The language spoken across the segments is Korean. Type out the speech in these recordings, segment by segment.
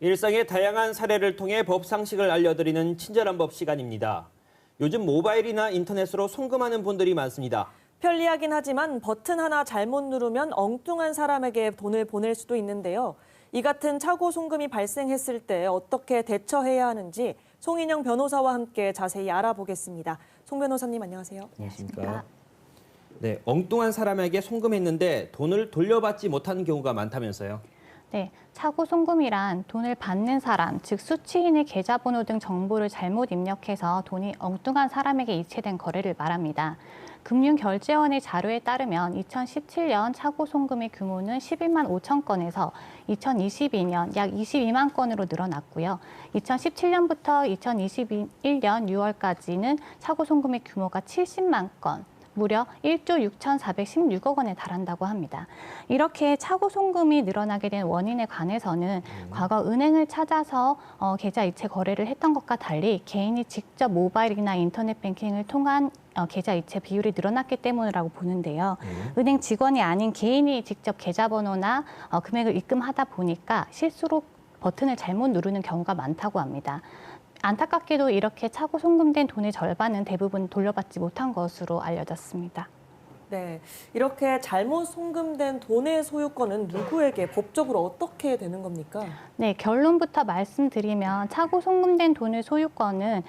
일상의 다양한 사례를 통해 법 상식을 알려드리는 친절한 법 시간입니다. 요즘 모바일이나 인터넷으로 송금하는 분들이 많습니다. 편리하긴 하지만 버튼 하나 잘못 누르면 엉뚱한 사람에게 돈을 보낼 수도 있는데요. 이 같은 착오 송금이 발생했을 때 어떻게 대처해야 하는지 송인영 변호사와 함께 자세히 알아보겠습니다. 송 변호사님 안녕하세요. 안녕하십니까. 네, 엉뚱한 사람에게 송금했는데 돈을 돌려받지 못하는 경우가 많다면서요? 네, 착오 송금이란 돈을 받는 사람, 즉 수취인의 계좌번호 등 정보를 잘못 입력해서 돈이 엉뚱한 사람에게 이체된 거래를 말합니다. 금융결제원의 자료에 따르면 2017년 착오 송금의 규모는 11만 5천 건에서 2022년 약 22만 건으로 늘어났고요. 2017년부터 2021년 6월까지는 착오 송금의 규모가 70만 건, 무려 1조 6,416억 원에 달한다고 합니다. 이렇게 착오 송금이 늘어나게 된 원인에 관해서는 과거 은행을 찾아서 계좌 이체 거래를 했던 것과 달리 개인이 직접 모바일이나 인터넷 뱅킹을 통한 계좌 이체 비율이 늘어났기 때문이라고 보는데요. 은행 직원이 아닌 개인이 직접 계좌번호나 금액을 입금하다 보니까 실수로 버튼을 잘못 누르는 경우가 많다고 합니다. 안타깝게도 이렇게 착오 송금된 돈의 절반은 대부분 돌려받지 못한 것으로 알려졌습니다. 네, 이렇게 잘못 송금된 돈의 소유권은 누구에게 법적으로 어떻게 되는 겁니까? 네, 결론부터 말씀드리면 착오 송금된 돈의 소유권은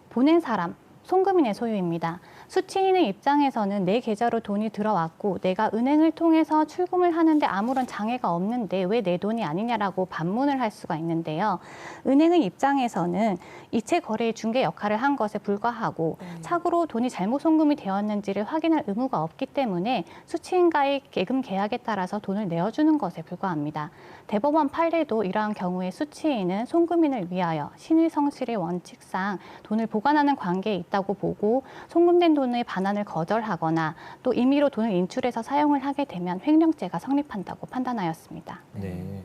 보낸 사람, 송금인의 소유입니다. 수취인의 입장에서는 내 계좌로 돈이 들어왔고 내가 은행을 통해서 출금을 하는데 아무런 장애가 없는데 왜 내 돈이 아니냐라고 반문을 할 수가 있는데요. 은행의 입장에서는 이체 거래의 중개 역할을 한 것에 불과하고 착오로 돈이 잘못 송금이 되었는지를 확인할 의무가 없기 때문에 수취인과의 예금 계약에 따라서 돈을 내어주는 것에 불과합니다. 대법원 판례도 이러한 경우에 수취인은 송금인을 위하여 신의성실의 원칙상 돈을 보관하는 관계에 있다고 보고 송금된 돈의 반환을 거절하거나 또 임의로 돈을 인출해서 사용을 하게 되면 횡령죄가 성립한다고 판단하였습니다. 네,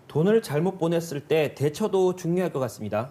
돈을 잘못 보냈을 때 대처도 중요할 것 같습니다.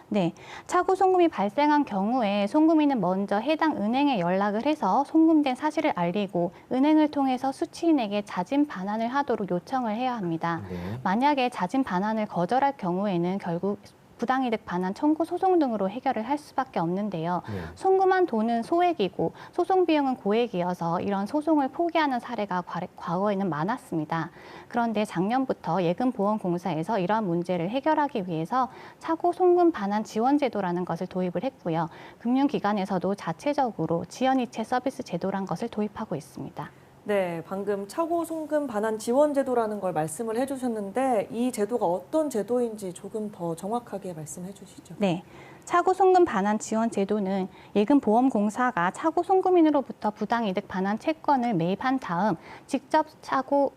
네, 착오 송금이 발생한 경우에 송금인은 먼저 해당 은행에 연락을 해서 송금된 사실을 알리고 은행을 통해서 수취인에게 자진 반환을 하도록 요청을 해야 합니다. 만약에 자진 반환을 거절할 경우에는 결국 부당이득 반환 청구 소송 등으로 해결을 할 수밖에 없는데요. 송금한 돈은 소액이고 소송 비용은 고액이어서 이런 소송을 포기하는 사례가 과거에는 많았습니다. 그런데 작년부터 예금보험공사에서 이러한 문제를 해결하기 위해서 착오 송금 반환 지원 제도라는 것을 도입을 했고요. 금융기관에서도 자체적으로 지연이체 서비스 제도란 것을 도입하고 있습니다. 네, 방금 착오 송금 반환 지원 제도라는 걸 말씀을 해주셨는데 이 제도가 어떤 제도인지 조금 더 정확하게 말씀해 주시죠. 네, 착오 송금 반환 지원 제도는 예금보험공사가 착오 송금인으로부터 부당이득 반환 채권을 매입한 다음 직접 착오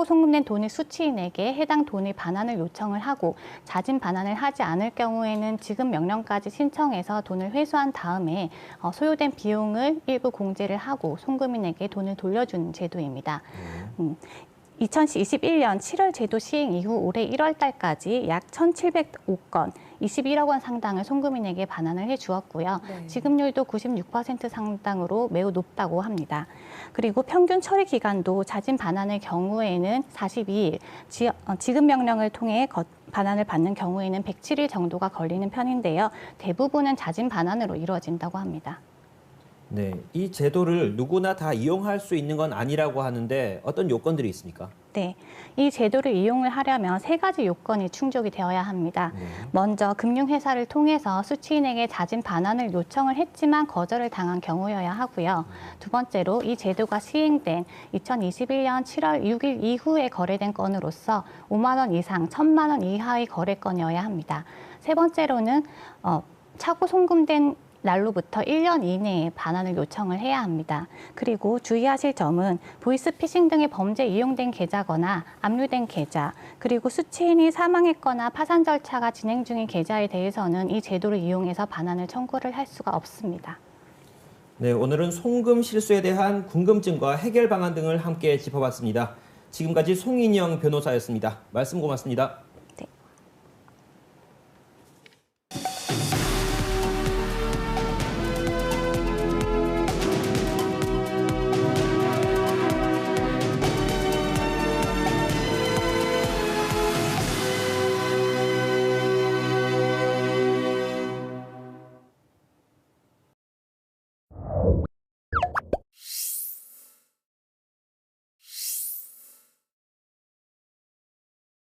송금된 돈의 수취인에게 해당 돈의 반환을 요청을 하고 자진 반환을 하지 않을 경우에는 지급 명령까지 신청해서 돈을 회수한 다음에 소요된 비용을 일부 공제를 하고 송금인에게 돈을 돌려주는 제도입니다. 2021년 7월 제도 시행 이후 올해 1월 달까지 약 1,705건, 21억 원 상당을 송금인에게 반환을 해주었고요. 지급률도 96% 상당으로 매우 높다고 합니다. 그리고 평균 처리 기간도 자진 반환의 경우에는 42일, 지급 명령을 통해 반환을 받는 경우에는 107일 정도가 걸리는 편인데요. 대부분은 자진 반환으로 이루어진다고 합니다. 네, 이 제도를 누구나 다 이용할 수 있는 건 아니라고 하는데 어떤 요건들이 있습니까? 네, 이 제도를 이용을 하려면 3가지 요건이 충족이 되어야 합니다. 먼저 금융회사를 통해서 수취인에게 자진 반환을 요청을 했지만 거절을 당한 경우여야 하고요. 두 번째로 이 제도가 시행된 2021년 7월 6일 이후에 거래된 건으로서 5만 원 이상 1,000만 원 이하의 거래건이어야 합니다. 세 번째로는 착오 송금된 날로부터 1년 이내에 반환을 요청을 해야 합니다. 그리고 주의하실 점은 보이스피싱 등의 범죄에 이용된 계좌거나 압류된 계좌, 그리고 수취인이 사망했거나 파산 절차가 진행 중인 계좌에 대해서는 이 제도를 이용해서 반환을 청구를 할 수가 없습니다. 네, 오늘은 송금 실수에 대한 궁금증과 해결 방안 등을 함께 짚어봤습니다. 지금까지 송인영 변호사였습니다. 말씀 고맙습니다.